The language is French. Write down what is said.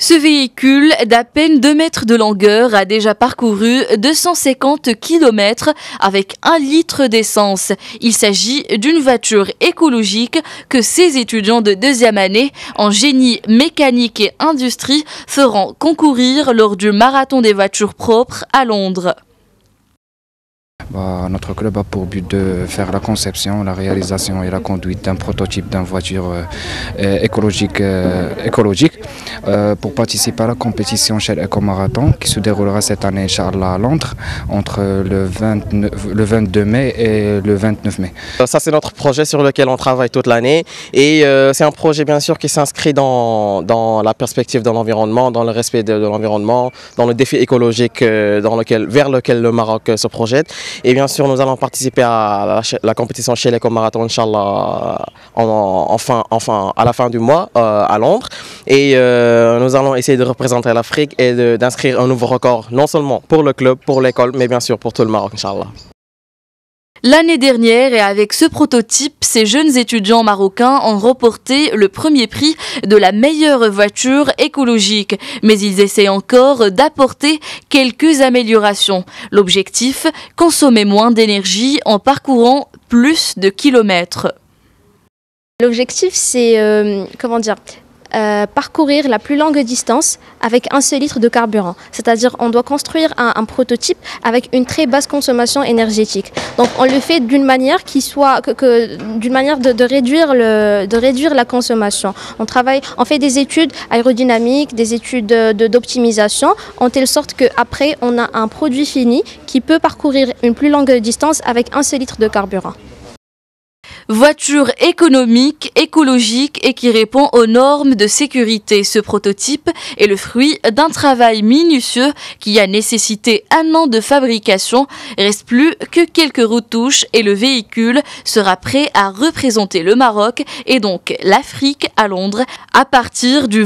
Ce véhicule d'à peine 2 mètres de longueur a déjà parcouru 250 km avec 1 litre d'essence. Il s'agit d'une voiture écologique que ces étudiants de 2e année en génie mécanique et industrie feront concourir lors du marathon des voitures propres à Londres. Notre club a pour but de faire la conception, la réalisation et la conduite d'un prototype d'une voiture écologique pour participer à la compétition Shell Eco Marathon qui se déroulera cette année Inch'Allah à Londres entre le 22 mai et le 29 mai. Ça c'est notre projet sur lequel on travaille toute l'année et c'est un projet bien sûr qui s'inscrit dans la perspective de l'environnement, dans le respect de l'environnement, dans le défi écologique vers lequel le Maroc se projette. Et bien sûr, nous allons participer à la compétition Shell Eco Marathon, Inch'Allah, à la fin du mois à Londres. Et nous allons essayer de représenter l'Afrique et d'inscrire un nouveau record, non seulement pour le club, pour l'école, mais bien sûr pour tout le Maroc, Inch'Allah. L'année dernière, et avec ce prototype, ces jeunes étudiants marocains ont remporté le premier prix de la meilleure voiture écologique. Mais ils essaient encore d'apporter quelques améliorations. L'objectif, consommer moins d'énergie en parcourant plus de kilomètres. L'objectif, c'est parcourir la plus longue distance avec 1 seul litre de carburant. C'est-à-dire on doit construire un prototype avec une très basse consommation énergétique. Donc on le fait d'une manière d'une manière de réduire la consommation. On fait des études aérodynamiques, des études d'optimisation, en telle sorte qu'après on a un produit fini qui peut parcourir une plus longue distance avec 1 seul litre de carburant. Voiture économique, écologique et qui répond aux normes de sécurité. Ce prototype est le fruit d'un travail minutieux qui a nécessité 1 an de fabrication. Reste plus que quelques retouches et le véhicule sera prêt à représenter le Maroc et donc l'Afrique à Londres à partir du